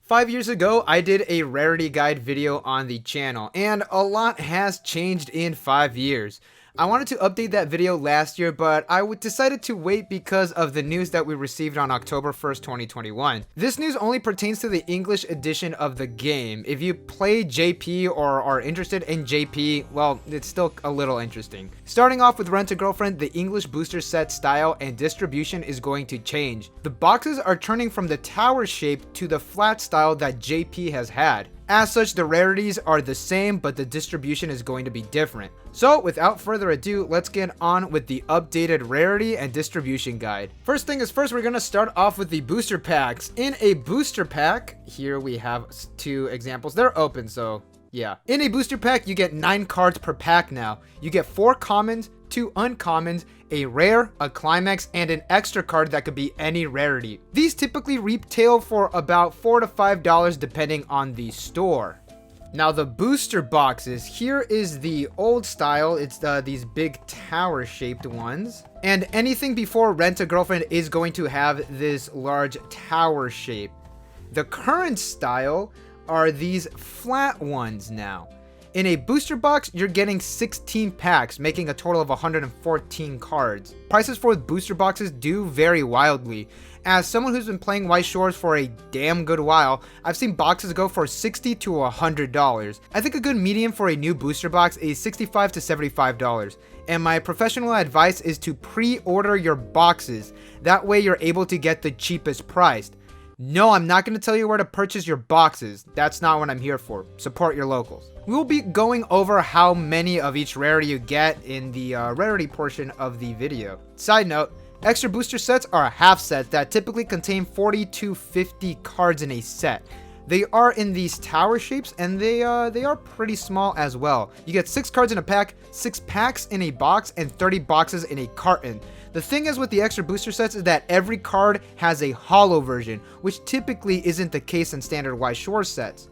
5 years ago, I did a rarity guide video on the channel, and a lot has changed in 5 years. I wanted to update that video last year, but I decided to wait because of the news that we received on October 1st, 2021. This news only pertains to the English edition of the game. If you play JP or are interested in JP, well, it's still a little interesting. Starting off with Rent-A-Girlfriend, the English booster set style and distribution is going to change. The boxes are turning from the tower shape to the flat style that JP has had. As such, the rarities are the same, but the distribution is going to be different. So without further ado, let's get on with the updated rarity and distribution guide. First thing is first, we're going to start off with the booster packs. In a booster pack, here we have 2 examples. They're open, so yeah. In a booster pack, you get 9 cards per pack now. You get 4 commons, 2 uncommons, a rare, a climax, and an extra card that could be any rarity. These typically retail for about $4 to $5 depending on the store. Now the booster boxes, here is the old style. It's these big tower shaped ones, and anything before Rent-A-Girlfriend is going to have this large tower shape. The current style are these flat ones now. In a booster box, you're getting 16 packs, making a total of 114 cards. Prices for booster boxes do vary wildly. As someone who's been playing Weiss Schwarz for a damn good while, I've seen boxes go for $60 to $100. I think a good medium for a new booster box is $65 to $75. And my professional advice is to pre-order your boxes. That way you're able to get the cheapest price. No, I'm not going to tell you where to purchase your boxes. That's not what I'm here for. Support your locals. We'll be going over how many of each rarity you get in the rarity portion of the video. Side note, extra booster sets are half sets that typically contain 40 to 50 cards in a set. They are in these tower shapes, and they are pretty small as well. You get 6 cards in a pack, 6 packs in a box, and 30 boxes in a carton. The thing is with the extra booster sets is that every card has a hollow version, which typically isn't the case in standard Weiss Schwarz sets.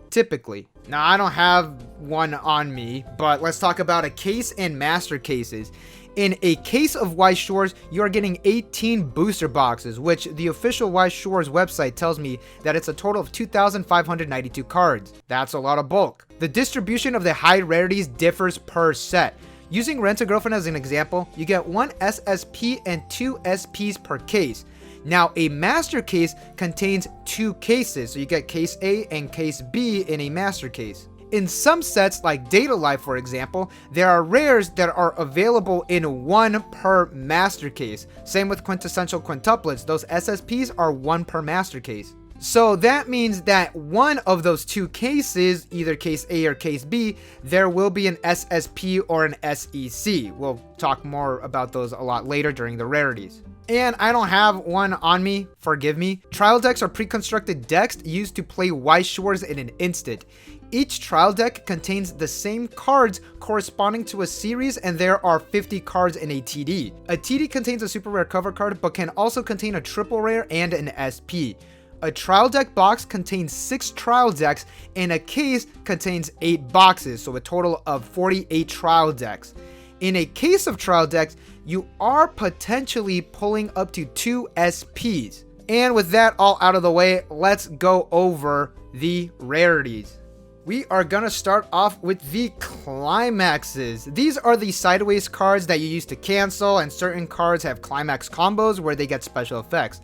Typically. Now, I don't have one on me, but let's talk about a case and master cases. In a case of Weiss Schwarz, you are getting 18 booster boxes, which the official Weiss Schwarz website tells me that it's a total of 2,592 cards. That's a lot of bulk. The distribution of the high rarities differs per set. Using Rent-A-Girlfriend as an example, you get 1 SSP and 2 SPs per case. Now, a master case contains 2 cases, so you get case A and case B in a master case. In some sets, like Data Life for example, there are rares that are available in 1 per master case. Same with quintessential quintuplets, those SSPs are 1 per master case. So that means that one of those 2 cases, either case A or case B, there will be an SSP or an SEC. We'll talk more about those a lot later during the rarities. And I don't have one on me, forgive me. Trial decks are pre-constructed decks used to play Weiss Schwarz in an instant. Each trial deck contains the same cards corresponding to a series, and there are 50 cards in a TD. A TD contains a super rare cover card, but can also contain a triple rare and an SP. A trial deck box contains 6 trial decks, and a case contains 8 boxes, so a total of 48 trial decks. In a case of trial decks, you are potentially pulling up to 2 SPs. And with that all out of the way, let's go over the rarities. We are gonna start off with the Climaxs. These are the sideways cards that you use to cancel, and certain cards have Climax combos where they get special effects.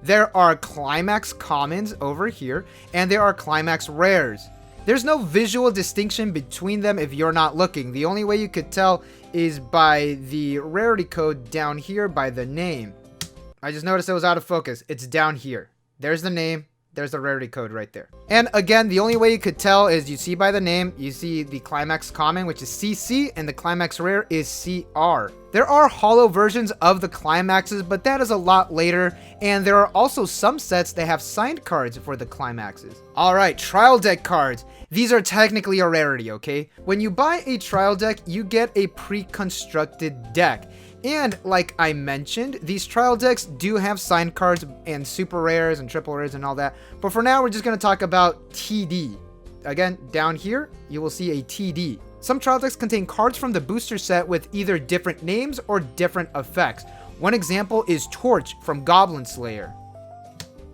There are Climax commons over here, and there are Climax rares. There's no visual distinction between them if you're not looking. The only way you could tell is by the rarity code down here by the name. I just noticed it was out of focus. It's down here. There's the name. There's the rarity code right there. And again, the only way you could tell is you see by the name, you see the Climax common, which is CC, and the Climax rare is CR. There are hollow versions of the Climaxes, but that is a lot later, and there are also some sets that have signed cards for the Climaxes. Alright, trial deck cards. These are technically a rarity, okay? When you buy a trial deck, you get a pre-constructed deck. And like I mentioned, these trial decks do have signed cards and super rares and triple rares and all that. But for now, we're just going to talk about TD. Again, down here, you will see a TD. Some trial decks contain cards from the booster set with either different names or different effects. One example is Torch from Goblin Slayer.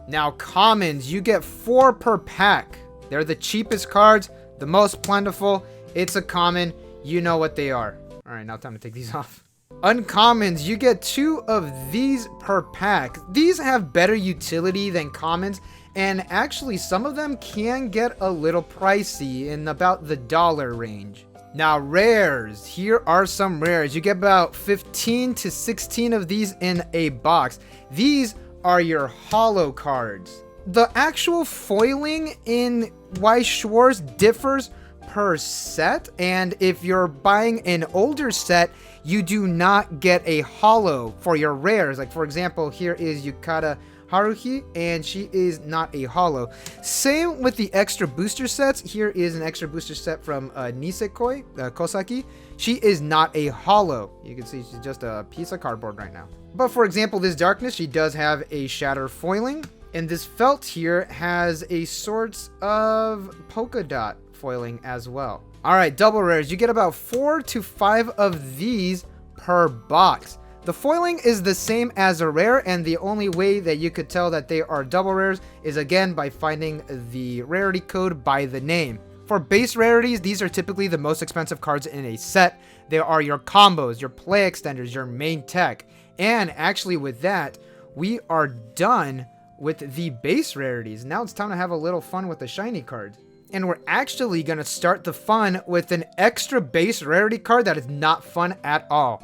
Now commons, you get 4 per pack. They're the cheapest cards, the most plentiful. It's a common, you know what they are. All right, now time to take these off. Uncommons, you get 2 of these per pack. These have better utility than commons, and actually some of them can get a little pricey in about the $1 range. Now rares, here are some rares. You get about 15 to 16 of these in a box. These are your holo cards. The actual foiling in Weiss Schwarz differs per set, and if you're buying an older set, you do not get a holo for your rares. Like for example, here is Yukata Haruhi, and she is not a holo. Same with the extra booster sets. Here is an extra booster set from Nisekoi Kosaki. She is not a holo. You can see she's just a piece of cardboard right now. But for example, this darkness, she does have a shatter foiling, and this felt here has a sort of polka dot foiling as well. All right, double rares, you get about 4 to 5 of these per box. The foiling is the same as a rare, and the only way that you could tell that they are double rares is again by finding the rarity code by the name. For base rarities, these are typically the most expensive cards in a set. They are your combos, your play extenders, your main tech. And actually with that, we are done with the base rarities. Now it's time to have a little fun with the shiny cards. And we're actually going to start the fun with an extra base rarity card that is not fun at all.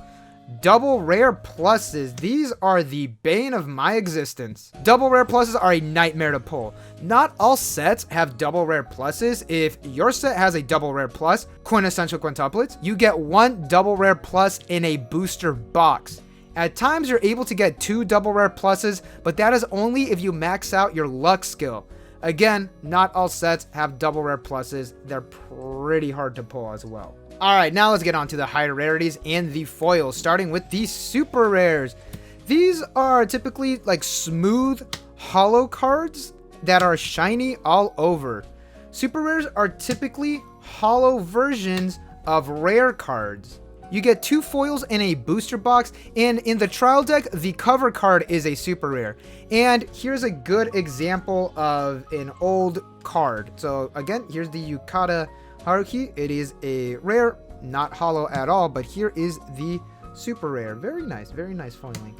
Double rare pluses. These are the bane of my existence. Double rare pluses are a nightmare to pull. Not all sets have double rare pluses. If your set has a double rare plus, quintessential quintuplets, you get 1 double rare plus in a booster box. At times you're able to get 2 double rare pluses, but that is only if you max out your luck skill. Again, not all sets have double rare pluses. They're pretty hard to pull as well. Alright, now let's get on to the higher rarities and the foils, starting with the super rares. These are typically like smooth holo cards that are shiny all over. Super rares are typically holo versions of rare cards. You get 2 foils in a booster box, and in the trial deck, the cover card is a super rare. And here's a good example of an old card. So again, here's the Yukata Haruhi. It is a rare, not holo at all, but here is the super rare. Very nice foiling.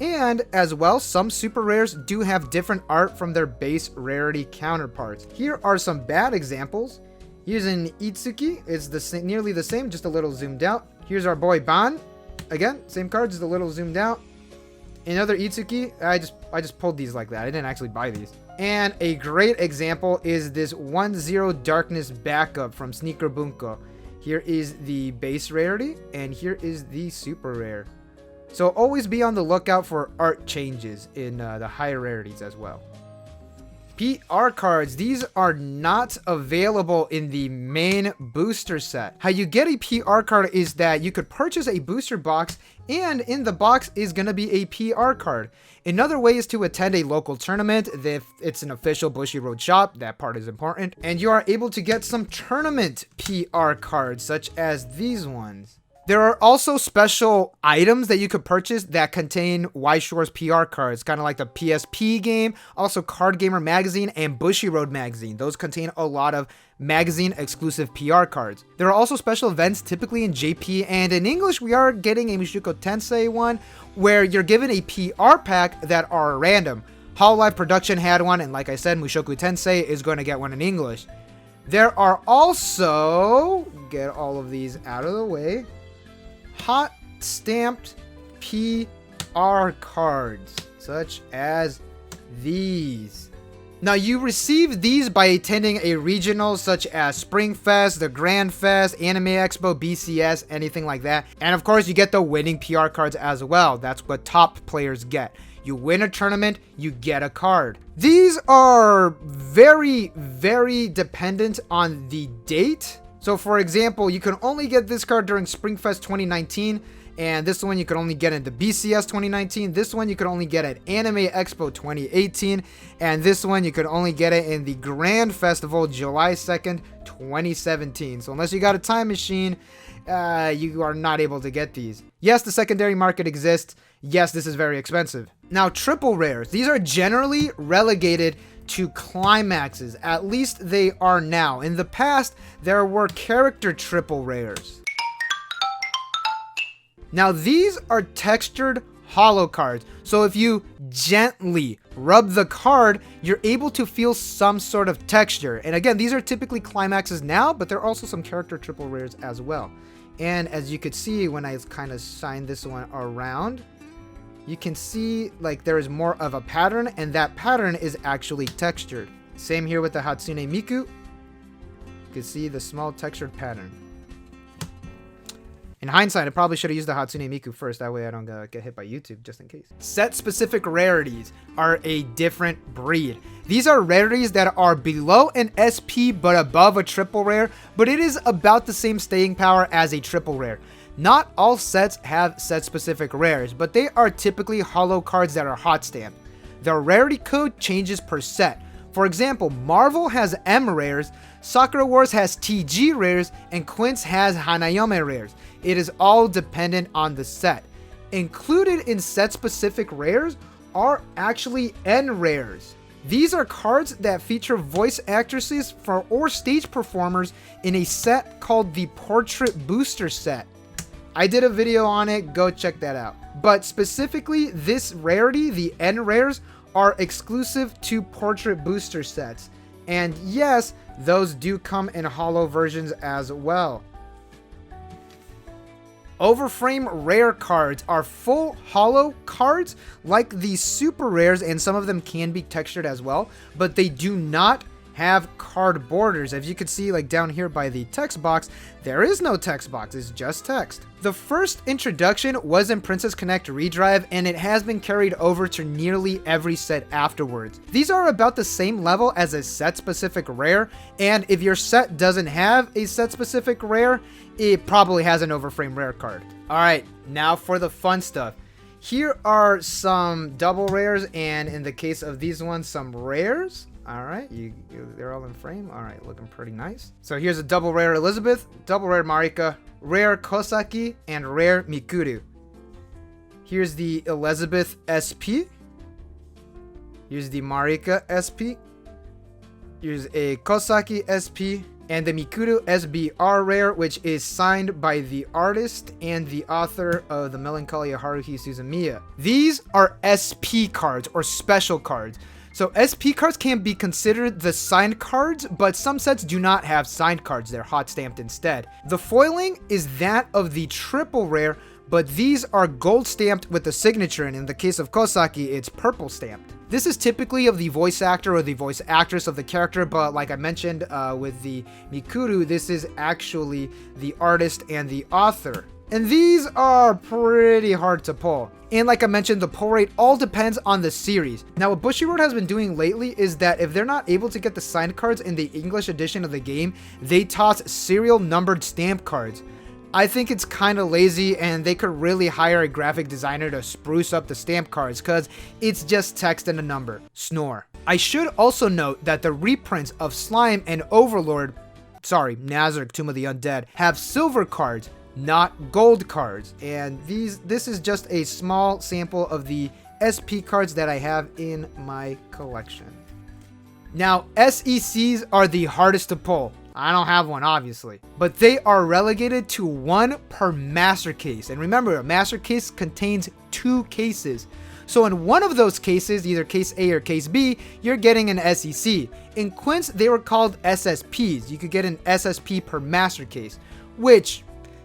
And as well, some super rares do have different art from their base rarity counterparts. Here are some bad examples. Here's an Itsuki. It's nearly the same, just a little zoomed out. Here's our boy Ban. Again, same card, just a little zoomed out. Another Itsuki. I just pulled these like that. I didn't actually buy these. And a great example is this 1-0 Darkness backup from Sneaker Bunko. Here is the base rarity, and here is the super rare. So always be on the lookout for art changes in the higher rarities as well. PR cards, these are not available in the main booster set. How you get a PR card is that you could purchase a booster box, and in the box is going to be a PR card. Another way is to attend a local tournament. If it's an official Bushiroad shop, that part is important. And you are able to get some tournament PR cards, such as these ones. There are also special items that you could purchase that contain Weiss Schwarz PR cards, kind of like the PSP game, also Card Gamer Magazine and Bushiroad Magazine. Those contain a lot of magazine exclusive PR cards. There are also special events, typically in JP, and in English we are getting a Mushoku Tensei one, where you're given a PR pack that are random. Hololive Production had one, and like I said, Mushoku Tensei is going to get one in English. There are also, get all of these out of the way, hot stamped PR cards, such as these. Now you receive these by attending a regional such as Spring Fest, the Grand Fest, Anime Expo, BCS, anything like that. And of course you get the winning PR cards as well. That's what top players get. You win a tournament, you get a card. These are very, very dependent on the date. So for example, you can only get this card during Springfest 2019, And this one you could only get in the BCS 2019. This one you could only get at Anime Expo 2018. And this one you could only get it in the Grand Festival July 2nd, 2017. So unless you got a time machine, you are not able to get these. Yes, the secondary market exists. Yes, this is very expensive. Now, triple rares. These are generally relegated to climaxes. At least they are now. In the past, there were character triple rares. Now, these are textured holo cards. So if you gently rub the card, you're able to feel some sort of texture. And again, these are typically climaxes now, but there are also some character triple rares as well. And as you could see when I kind of shine this one around, you can see like there is more of a pattern, and that pattern is actually textured. Same here with the Hatsune Miku. You can see the small textured pattern. In hindsight, I probably should have used the Hatsune Miku first. That way I don't get hit by YouTube, just in case. Set-specific rarities are a different breed. These are rarities that are below an SP but above a triple rare, but it is about the same staying power as a triple rare. Not all sets have set-specific rares, but they are typically holo cards that are hot stamped. The rarity code changes per set. For example, Marvel has M rares, Sakura Wars has TG rares, and Quince has Hanayome rares. It is all dependent on the set. Included in set-specific rares are actually N rares. These are cards that feature voice actresses or stage performers in a set called the Portrait Booster set. I did a video on it, go check that out. But specifically, this rarity, the N rares, are exclusive to Portrait Booster sets. And yes, those do come in holo versions as well. Overframe rare cards are full holo cards like the super rares, and some of them can be textured as well, but they do not have card borders. As you can see, like down here by the text box, there is no text box, it's just text. The first introduction was in Princess Connect Redrive, and it has been carried over to nearly every set afterwards. These are about the same level as a set-specific rare, and if your set doesn't have a set-specific rare, it probably has an overframe rare card. Alright, now for the fun stuff. Here are some double rares, and in the case of these ones, some rares. Alright, they're all in frame. Alright, looking pretty nice. So here's a double rare Elizabeth, double rare Marika, rare Kosaki, and rare Mikuru. Here's the Elizabeth SP. Here's the Marika SP. Here's a Kosaki SP. And the Mikuru SBR rare, which is signed by the artist and the author of the Melancholia Haruhi Suzumiya. These are SP cards, or special cards. So SP cards can be considered the signed cards, but some sets do not have signed cards, they're hot stamped instead. The foiling is that of the triple rare, but these are gold stamped with the signature, and in the case of Kosaki, it's purple stamped. This is typically of the voice actor or the voice actress of the character, but like I mentioned with the Mikuru, this is actually the artist and the author. And these are pretty hard to pull. And like I mentioned, the pull rate all depends on the series. Now, what Bushiroad has been doing lately is that if they're not able to get the signed cards in the English edition of the game, they toss serial numbered stamp cards. I think it's kind of lazy, and they could really hire a graphic designer to spruce up the stamp cards, because it's just text and a number. Snore. I should also note that the reprints of Slime and Overlord, Nazarick, Tomb of the Undead, have silver cards, not gold cards. And this is just a small sample of the SP cards that I have in my collection. Now, SECs are the hardest to pull. I don't have one, obviously, but they are relegated to one per master case. And remember, a master case contains 2 cases. So in one of those cases, either case A or case B, you're getting an SEC. In Quince, they were called SSPs. You could get an SSP per master case, which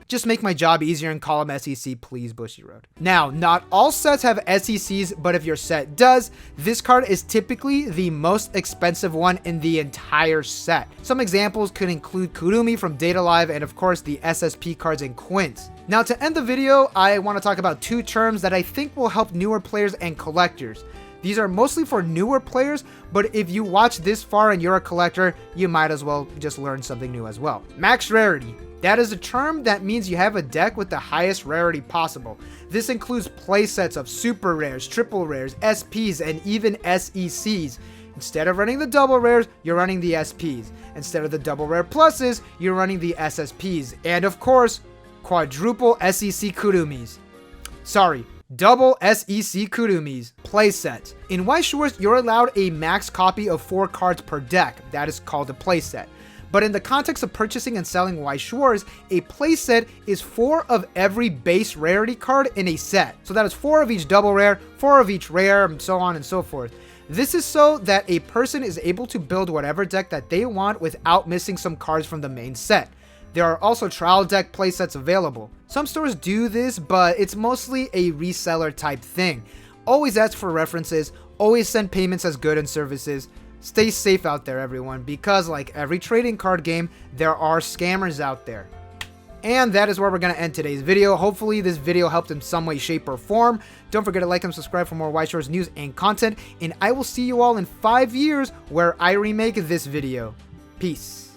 just make my job easier and call them SEC, please, Bushiroad. Now, not all sets have SECs, but if your set does, this card is typically the most expensive one in the entire set. Some examples could include Kurumi from Data Live, and of course the SSP cards in Quince. Now, to end the video, I want to talk about 2 terms that I think will help newer players and collectors. These are mostly for newer players, but if you watch this far and you're a collector, you might as well just learn something new as well. Max Rarity. That is a term that means you have a deck with the highest rarity possible. This includes playsets of super rares, triple rares, SPs, and even SECs. Instead of running the double rares, you're running the SPs. Instead of the double rare pluses, you're running the SSPs. And of course, quadruple SEC Kurumis. Sorry, double SEC Kurumis playset. In Weiss Schwarz, you're allowed a max copy of 4 cards per deck. That is called a playset. But in the context of purchasing and selling Weiss Schwarz, a playset is 4 of every base rarity card in a set. So that is 4 of each double rare, 4 of each rare, and so on and so forth. This is so that a person is able to build whatever deck that they want without missing some cards from the main set. There are also trial deck playsets available. Some stores do this, but it's mostly a reseller type thing. Always ask for references, always send payments as goods and services. Stay safe out there, everyone, because like every trading card game, there are scammers out there. And that is where we're going to end today's video. Hopefully this video helped in some way, shape, or form. Don't forget to like and subscribe for more Weiss Schwarz news and content. And I will see you all in 5 years where I remake this video. Peace.